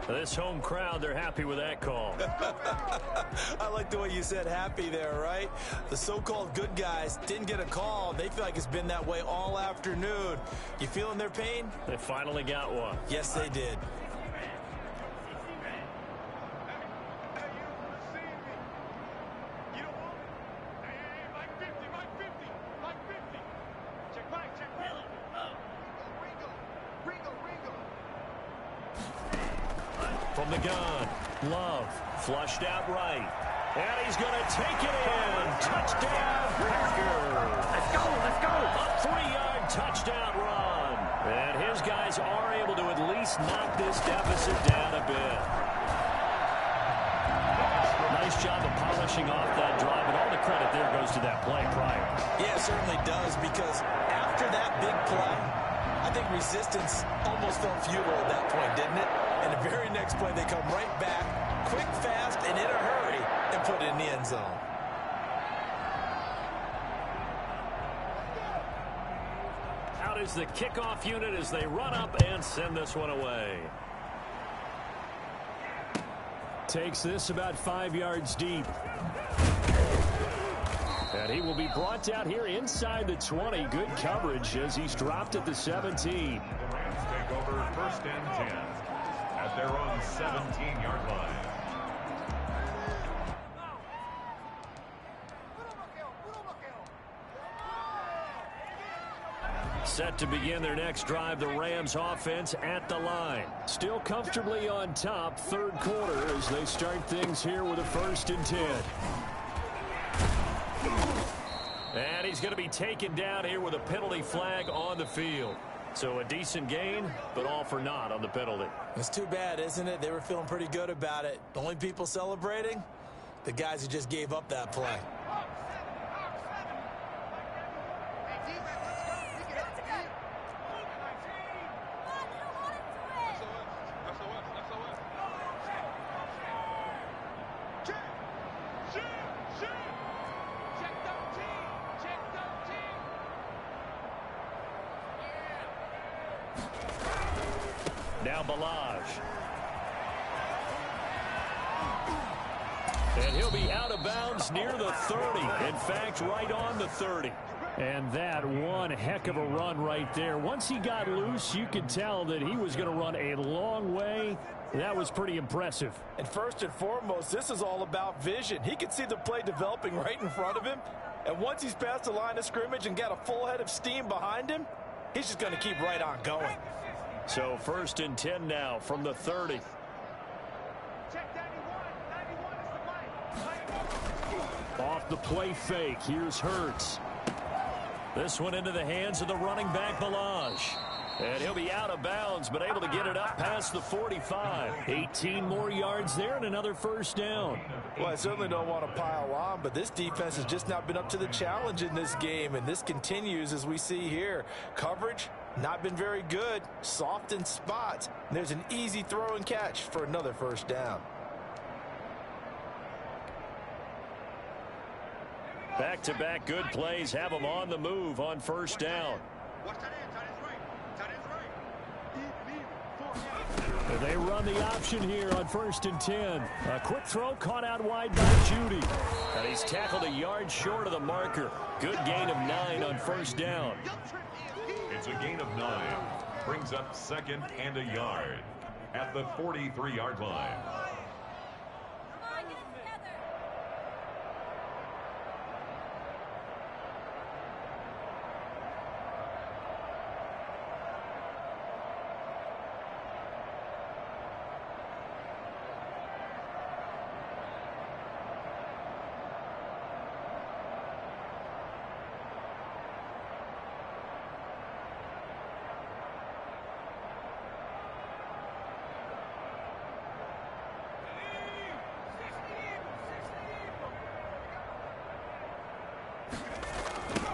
This home crowd, they're happy with that call. I like the way you said happy there, right? The so-called good guys didn't get a call. They feel like it's been that way all afternoon. You feeling their pain? They finally got one. Yes, they did. From the gun, Love, flushed out right. And he's going to take it in. Touchdown, Packers. Let's go, let's go. A 3-yard touchdown run. And his guys are able to at least knock this deficit down a bit. Nice job of polishing off that drive, and all the credit there goes to that play prior. Yeah, it certainly does, because after that big play, I think resistance almost felt futile at that point, didn't it? And the very next play, they come right back, quick, fast, and in a hurry, and put it in the end zone. Out is the kickoff unit as they run up and send this one away. Takes this about 5 yards deep. And he will be brought down here inside the 20. Good coverage as he's dropped at the 17. The Rams take over first and 10 at their own 17-yard line. Set to begin their next drive, the Rams offense at the line. Still comfortably on top, third quarter as they start things here with a 1st and 10. And he's going to be taken down here with a penalty flag on the field. So a decent gain, but all for naught on the penalty. It's too bad, isn't it? They were feeling pretty good about it. The only people celebrating? The guys who just gave up that play. Now Balaj. And he'll be out of bounds near the 30. In fact, right on the 30. And that one heck of a run right there. Once he got loose, you could tell that he was going to run a long way. That was pretty impressive. And first and foremost, this is all about vision. He could see the play developing right in front of him. And once he's past the line of scrimmage and got a full head of steam behind him, he's just going to keep right on going. So 1st and 10 now from the 30. Off the play fake. Here's Hurts. This one into the hands of the running back, Balaj. And he'll be out of bounds, but able to get it up past the 45. 18 more yards there and another 1st down. Well, I certainly don't want to pile on, but this defense has just not been up to the challenge in this game, and this continues as we see here. Coverage, not been very good. Soft in spots. And there's an easy throw and catch for another 1st down. Back-to-back good plays have them on the move on 1st down. They run the option here on 1st and 10. A quick throw caught out wide by Judy. And he's tackled a yard short of the marker. Good gain of 9 on 1st down. It's a gain of 9. Brings up 2nd and a yard at the 43-yard line.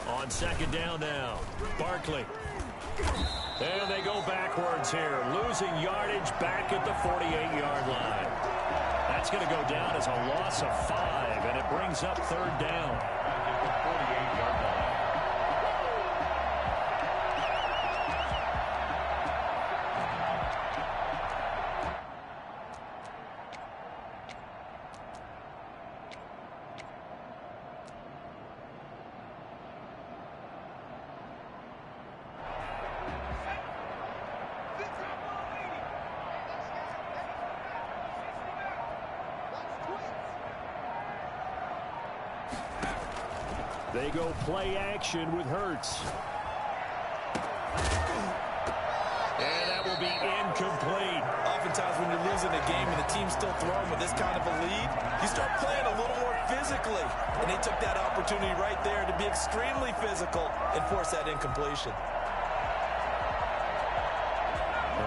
On 2nd down now, Barkley. And they go backwards here, losing yardage back at the 48-yard line. That's going to go down as a loss of 5, and it brings up 3rd down. At the 48-yard line. They go play action with Hurts. And that will be incomplete. Oftentimes when you're losing a game and the team's still throwing with this kind of a lead, you start playing a little more physically. And they took that opportunity right there to be extremely physical and force that incompletion.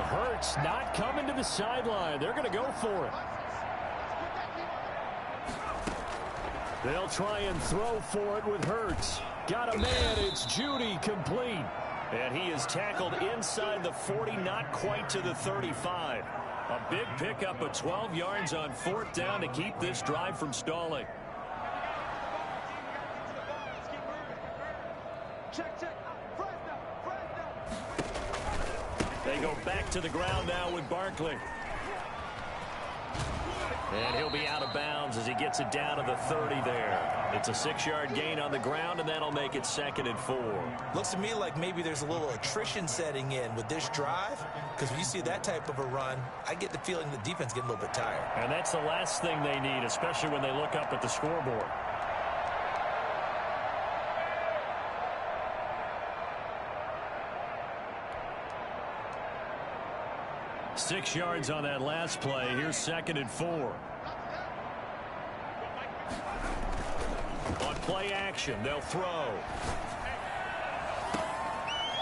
Hurts not coming to the sideline. They're going to go for it. They'll try and throw for it with Hurts. Got a man. It's Judy, complete. And he is tackled inside the 40, not quite to the 35. A big pickup of 12 yards on 4th down to keep this drive from stalling. They go back to the ground now with Barkley. And he'll be out of bounds as he gets it down to the 30 there. It's a 6-yard gain on the ground, and that'll make it 2nd and 4. Looks to me like maybe there's a little attrition setting in with this drive, because when you see that type of a run, I get the feeling the defense getting a little bit tired. And that's the last thing they need, especially when they look up at the scoreboard. 6 yards on that last play. Here's 2nd and 4. On play action, they'll throw.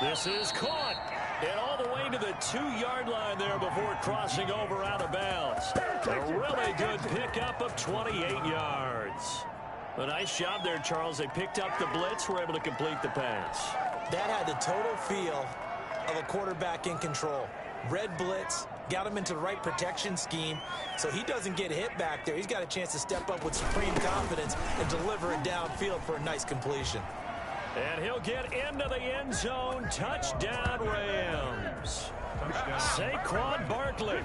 This is caught. And all the way to the 2-yard line there before crossing over out of bounds. A really good pickup of 28 yards. A nice job there, Charles. They picked up the blitz, were able to complete the pass. That had the total feel of a quarterback in control. Red blitz, got him into the right protection scheme, so he doesn't get hit back there. He's got a chance to step up with supreme confidence and deliver it downfield for a nice completion. And he'll get into the end zone. Touchdown, Rams. Saquon Barkley,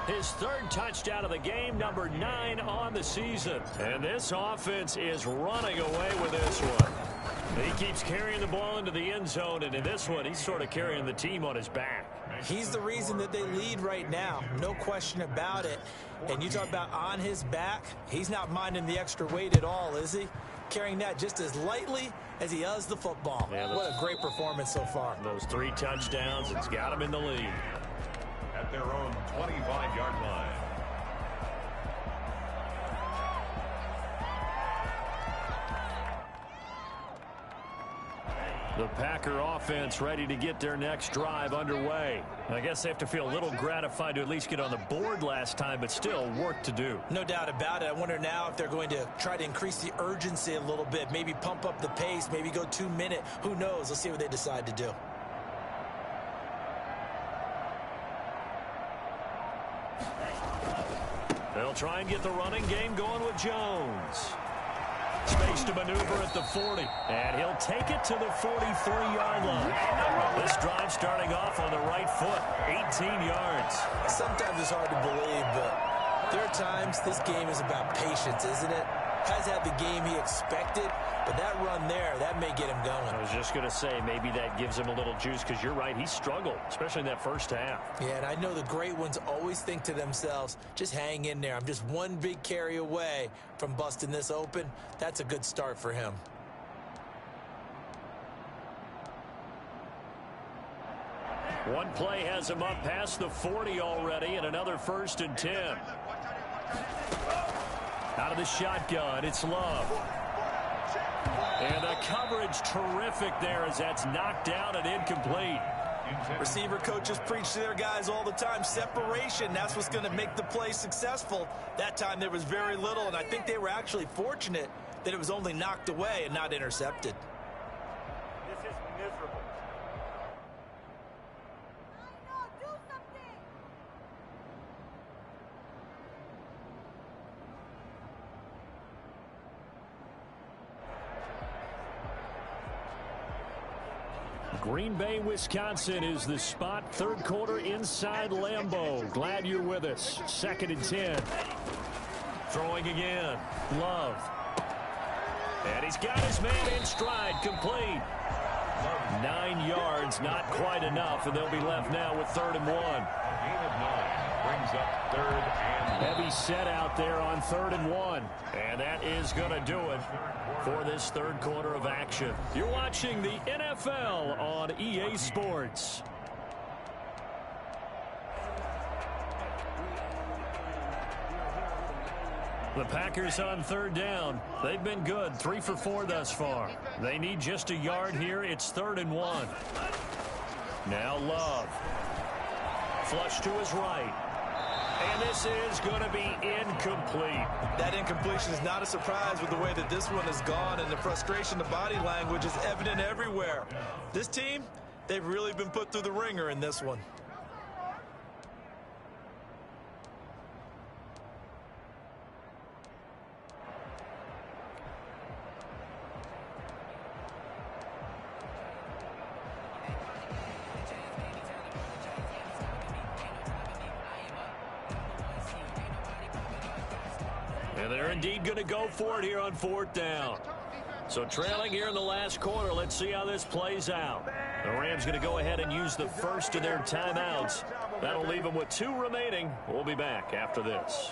his 3rd touchdown of the game, number 9 on the season. And this offense is running away with this one. He keeps carrying the ball into the end zone, and in this one, he's sort of carrying the team on his back. He's the reason that they lead right now, no question about it. And you talk about on his back, he's not minding the extra weight at all, is he? Carrying that just as lightly as he does the football. Yeah, what a great performance so far. Those 3 touchdowns, it's got him in the lead. At their own 25-yard line. The Packer offense ready to get their next drive underway. I guess they have to feel a little gratified to at least get on the board last time, but still work to do. No doubt about it. I wonder now if they're going to try to increase the urgency a little bit, maybe pump up the pace, maybe go 2-minute. Who knows? Let's see what they decide to do. They'll try and get the running game going with Jones. Space to maneuver at the 40. And he'll take it to the 43-yard line. This drive starting off on the right foot. 18 yards. Sometimes it's hard to believe, but there are times this game is about patience, isn't it? Has had the game he expected, but that run there, that may get him going. I was just going to say, maybe that gives him a little juice, because you're right, he struggled, especially in that first half. Yeah, and I know the great ones always think to themselves, just hang in there. I'm just one big carry away from busting this open. That's a good start for him. One play has him up past the 40 already, and another 1st and 10. Out of the shotgun, it's Love. And the coverage terrific there as that's knocked down and incomplete. Receiver coaches preach to their guys all the time. Separation, that's what's going to make the play successful. That time there was very little, and I think they were actually fortunate that it was only knocked away and not intercepted. This is miserable. Green Bay, Wisconsin is the spot. 3rd quarter inside Lambeau. Glad you're with us. 2nd and 10. Throwing again. Love. And he's got his man in stride. Complete. 9 yards, not quite enough, and they'll be left now with 3rd and 1. Gain of 9 brings up 3rd and 1. Heavy set out there on 3rd and 1. And that is going to do it for this 3rd quarter of action. You're watching the NFL on EA Sports. The Packers on 3rd down. They've been good, 3 for 4 thus far. They need just a yard here. It's 3rd and 1. Now Love. Flush to his right. And this is going to be incomplete. That incompletion is not a surprise with the way that this one has gone, and the frustration, the body language is evident everywhere. This team, they've really been put through the ringer in this one. And they're indeed going to go for it here on 4th down. So trailing here in the last quarter, let's see how this plays out. The Rams going to go ahead and use the first of their timeouts. That'll leave them with 2 remaining. We'll be back after this.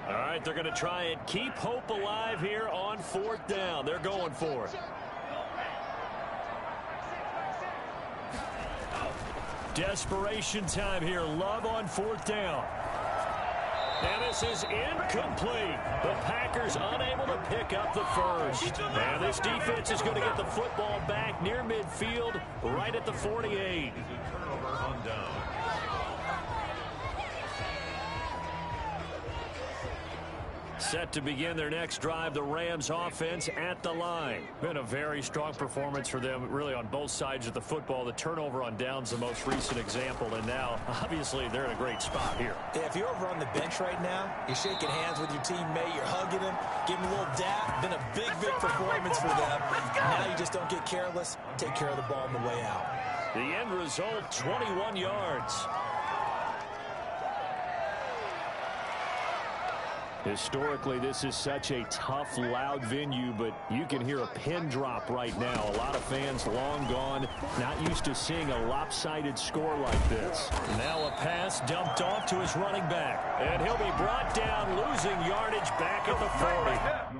All right, they're going to try and keep hope alive here on 4th down. They're going for it. Desperation time here. Love on 4th down. And this is incomplete. The Packers unable to pick up the first. And this defense is going to get the football back near midfield, right at the 48. Turnover on down. Set to begin their next drive, the Rams offense at the line. Been a very strong performance for them, really on both sides of the football. The turnover on downs the most recent example, and now, obviously, they're in a great spot here. Yeah, if you're over on the bench right now, you're shaking hands with your teammate, you're hugging him, giving a little dap. Been a big, big performance for them. Now you just don't get careless. Take care of the ball on the way out. The end result, 21 yards. Historically, this is such a tough, loud venue, but you can hear a pin drop right now. A lot of fans long gone, not used to seeing a lopsided score like this. Now a pass dumped off to his running back, and he'll be brought down, losing yardage back at the 40.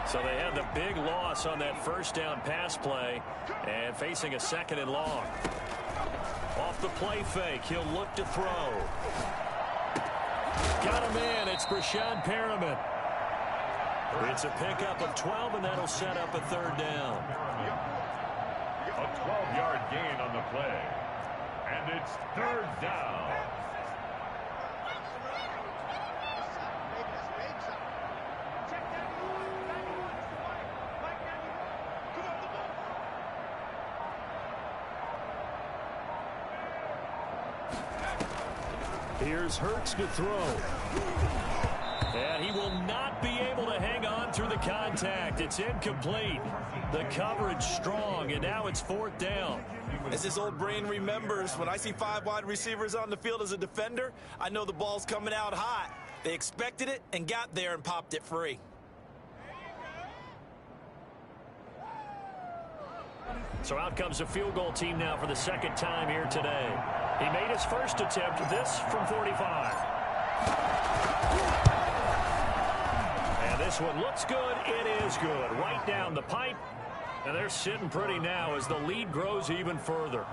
So they had the big loss on that first down pass play and facing a 2nd and long. Off the play fake, he'll look to throw. Got him in. It's Brashad Perriman. It's a pickup of 12, and that'll set up a 3rd down. A 12-yard gain on the play. And it's 3rd down. Here's Hurts to throw. And he will not be able to hang on through the contact. It's incomplete. The coverage strong, and now it's 4th down. As this old brain remembers, when I see 5 wide receivers on the field as a defender, I know the ball's coming out hot. They expected it and got there and popped it free. So out comes a field goal team now for the 2nd time here today. He made his first attempt, this from 45. And this one looks good. It is good. Right down the pipe. And they're sitting pretty now as the lead grows even further.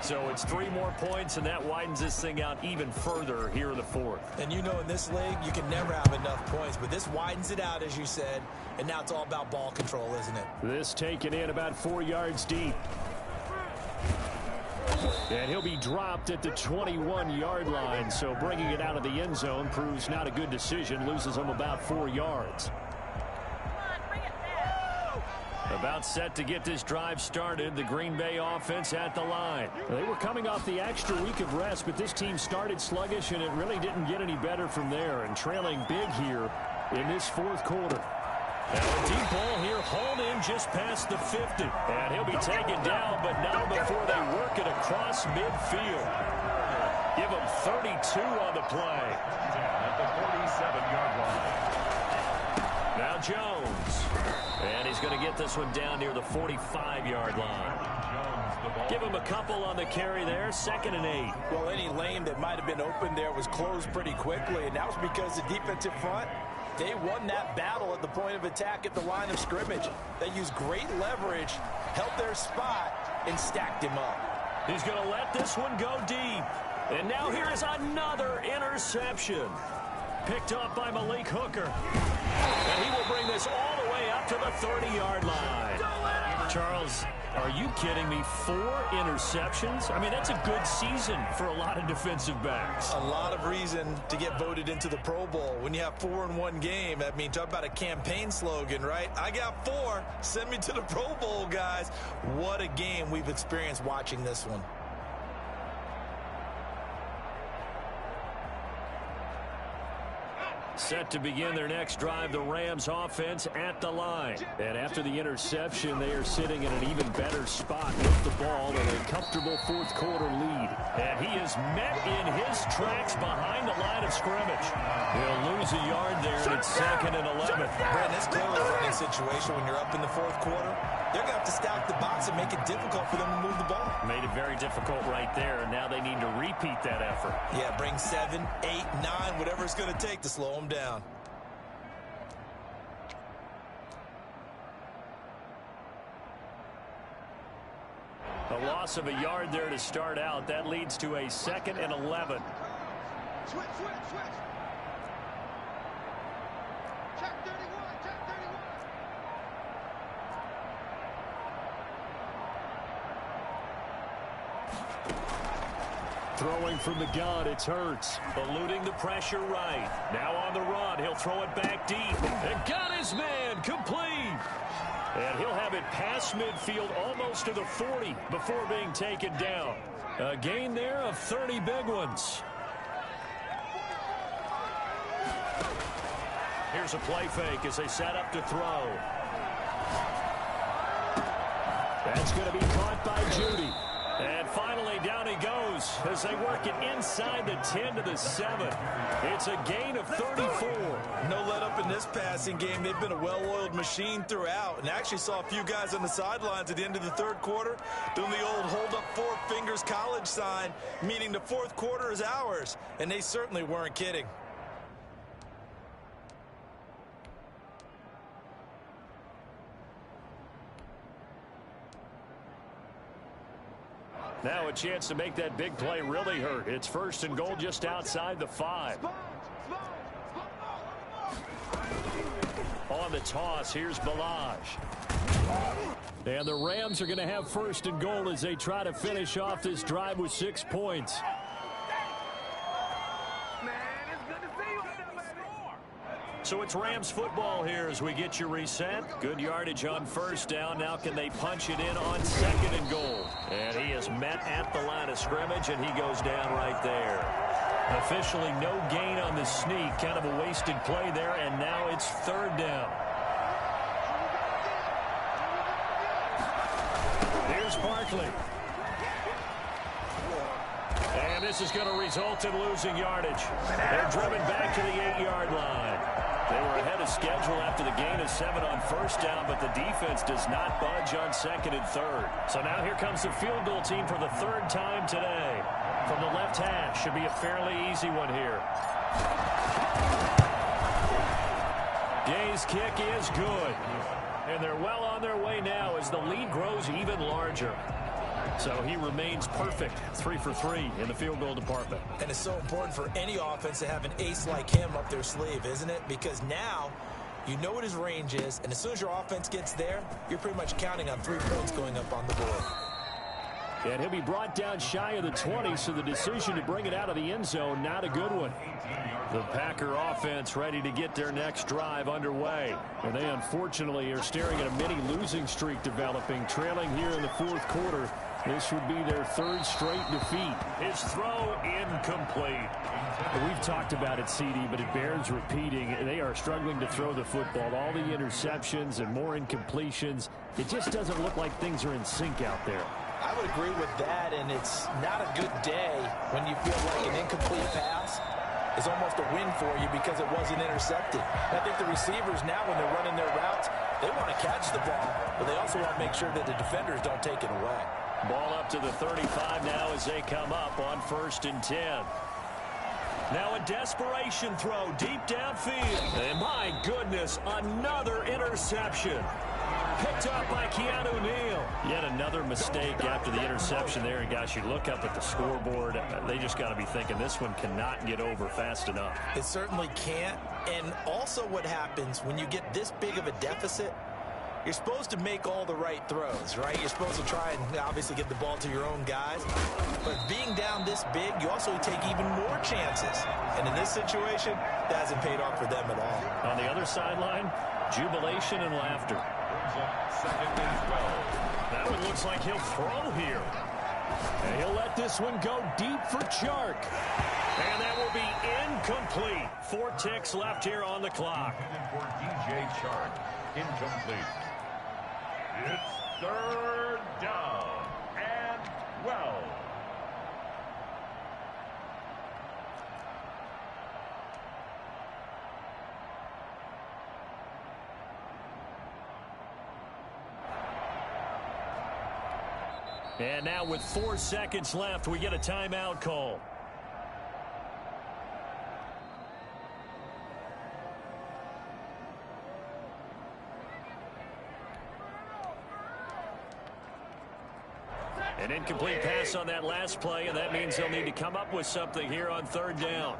So it's 3 more points, and that widens this thing out even further here in the 4th. And you know in this league, you can never have enough points, but this widens it out, as you said, and now it's all about ball control, isn't it? This taken in about 4 yards deep. And he'll be dropped at the 21-yard line, so bringing it out of the end zone proves not a good decision, loses him about 4 yards. About set to get this drive started, the Green Bay offense at the line. They were coming off the extra week of rest, but this team started sluggish, and it really didn't get any better from there, and trailing big here in this 4th quarter. And a deep ball here, hauled in just past the 50. And he'll be taken down, but not before they work it across midfield. Give him 32 on the play. At the 47-yard line. Now Jones. And he's going to get this one down near the 45-yard line. Give him a couple on the carry there, 2nd and 8. Well, any lane that might have been open there was closed pretty quickly, and that was because the defensive front, they won that battle at the point of attack at the line of scrimmage. They used great leverage, held their spot, and stacked him up. He's going to let this one go deep. And now here is another interception. Picked up by Malik Hooker. And he will bring this all the way up to the 30-yard line. Charles, are you kidding me? 4 interceptions? I mean, that's a good season for a lot of defensive backs. A lot of reason to get voted into the Pro Bowl. When you have 4 in one game, I mean, talk about a campaign slogan, right? I got 4. Send me to the Pro Bowl, guys. What a game we've experienced watching this one. Set to begin their next drive, the Rams offense at the line. And after the interception, they are sitting in an even better spot with the ball in a comfortable fourth quarter lead. And he is met in his tracks behind the line of scrimmage. He'll lose a yard there, and it's 2nd and 11. Brandon, it's clearly a running situation when you're up in the fourth quarter. They're going to have to stack the box and make it difficult for them to move the ball. Made it very difficult right there, and now they need to repeat that effort. Yeah, bring 7, 8, 9, whatever it's going to take to slow them down. A loss of a yard there to start out. That leads to a 2nd and 11. Switch. Check 31, check 31. Throwing from the gun, it's Hurts. Eluding the pressure right. Now on the run, he'll throw it back deep. And got his man, complete. And he'll have it past midfield almost to the 40 before being taken down. A gain there of 30 big ones. Here's a play fake as they set up to throw. That's going to be caught by Judy. And finally, down he goes as they work it inside the 10 to the 7. It's a gain of 34. No let up in this passing game. They've been a well-oiled machine throughout. And actually saw a few guys on the sidelines at the end of the third quarter doing the old hold up 4 fingers college sign, meaning the fourth quarter is ours. And they certainly weren't kidding. Now a chance to make that big play really hurt. It's 1st and goal just outside the 5. On the toss, here's Balaj. And the Rams are going to have 1st and goal as they try to finish off this drive with 6 points. So it's Rams football here as we get you reset. Good yardage on 1st down. Now can they punch it in on 2nd and goal? And he is met at the line of scrimmage, and he goes down right there. Officially no gain on the sneak. Kind of a wasted play there, and now it's 3rd down. Here's Barkley. And this is going to result in losing yardage. They're driven back to the 8-yard line. They were ahead of schedule after the gain of 7 on 1st down, but the defense does not budge on 2nd and 3rd. So now here comes the field goal team for the 3rd time today. From the left hash, should be a fairly easy one here. Gay's kick is good. And they're well on their way now as the lead grows even larger. So he remains perfect, 3 for 3 in the field goal department. And it's so important for any offense to have an ace like him up their sleeve, isn't it? Because now you know what his range is, and as soon as your offense gets there, you're pretty much counting on 3 points going up on the board. And he'll be brought down shy of the 20, so the decision to bring it out of the end zone, not a good one. The Packer offense ready to get their next drive underway. And they unfortunately are staring at a mini losing streak developing, trailing here in the fourth quarter. This would be their 3rd straight defeat. His throw incomplete. We've talked about it, CD, but it bears repeating. They are struggling to throw the football. All the interceptions and more incompletions. It just doesn't look like things are in sync out there. I would agree with that, and it's not a good day when you feel like an incomplete pass is almost a win for you because it wasn't intercepted. I think the receivers now, when they're running their routes, they want to catch the ball, but they also want to make sure that the defenders don't take it away. Ball up to the 35 now as they come up on 1st and 10. Now a desperation throw deep downfield. And my goodness, another interception. Picked up by Keanu Neal. Yet another mistake after the interception there. And guys, you look up at the scoreboard, they just got to be thinking this one cannot get over fast enough. It certainly can't. And also what happens when you get this big of a deficit, you're supposed to make all the right throws, right? You're supposed to try and obviously get the ball to your own guys. But being down this big, you also take even more chances. And in this situation, that hasn't paid off for them at all. On the other sideline, jubilation and laughter. 2nd and 12. That one looks like he'll throw here. And he'll let this one go deep for Chark. And that will be incomplete. complete. 4 ticks left here on the clock. For DJ Chark, incomplete. It's third down and 12. And now with 4 seconds left, we get a timeout call. An incomplete pass on that last play, and that means they'll need to come up with something here on third down.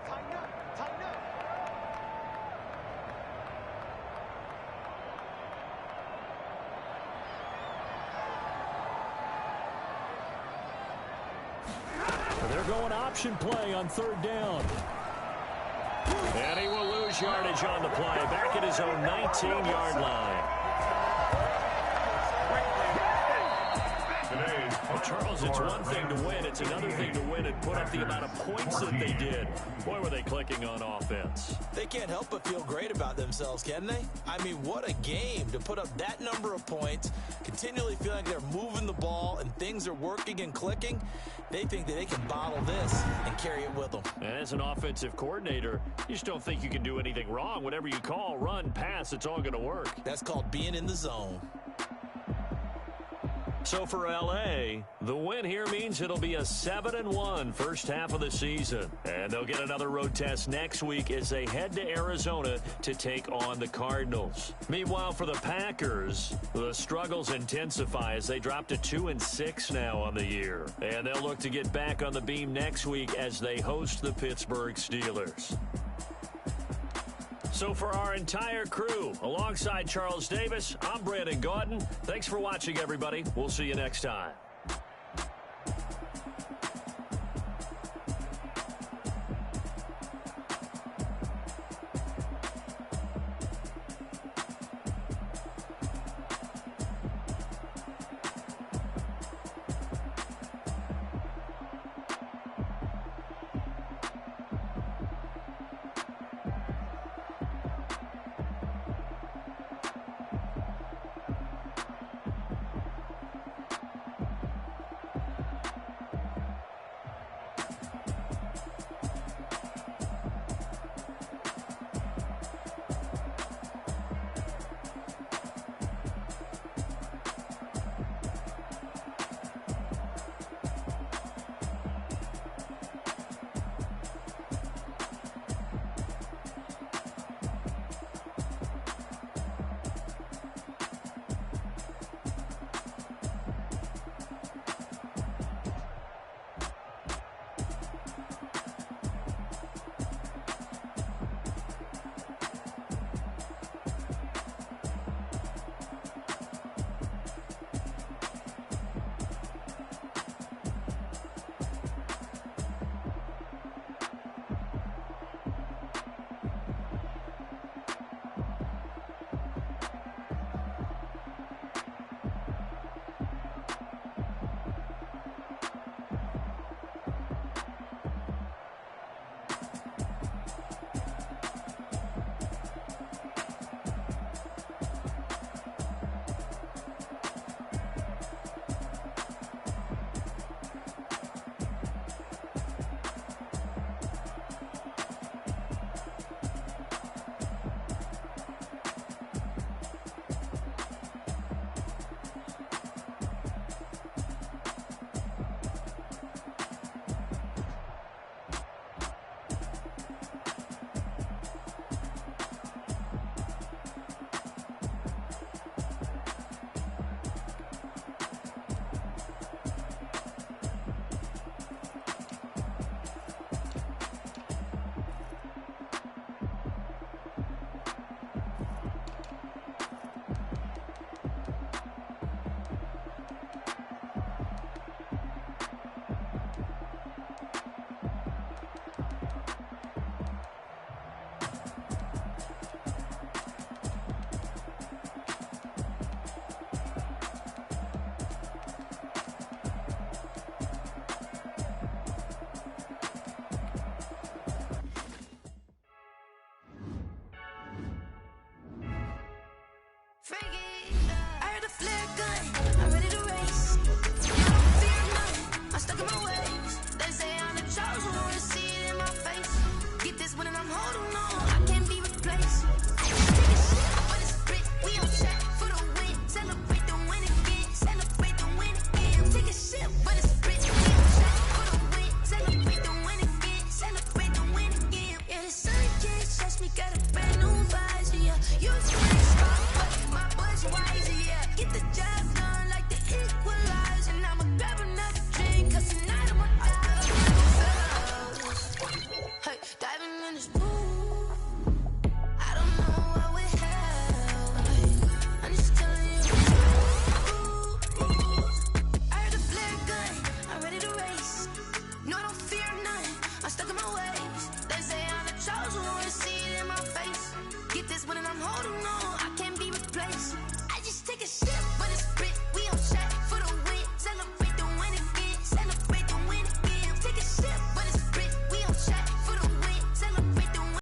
They're going option play on third down. And he will lose yardage on the play, back at his own 19-yard line. Well, Charles, it's one thing to win. It's another thing to win and put up the amount of points that they did. Boy, were they clicking on offense. They can't help but feel great about themselves, can they? I mean, what a game to put up that number of points, continually feeling like they're moving the ball and things are working and clicking. They think that they can bottle this and carry it with them. And as an offensive coordinator, you just don't think you can do anything wrong. Whatever you call, run, pass, it's all going to work. That's called being in the zone. So for L.A., the win here means it'll be a 7-1 first half of the season. And they'll get another road test next week as they head to Arizona to take on the Cardinals. Meanwhile, for the Packers, the struggles intensify as they drop to 2-6 now on the year. And they'll look to get back on the beam next week as they host the Pittsburgh Steelers. So for our entire crew, alongside Charles Davis, I'm Brandon Gaudin. Thanks for watching, everybody. We'll see you next time.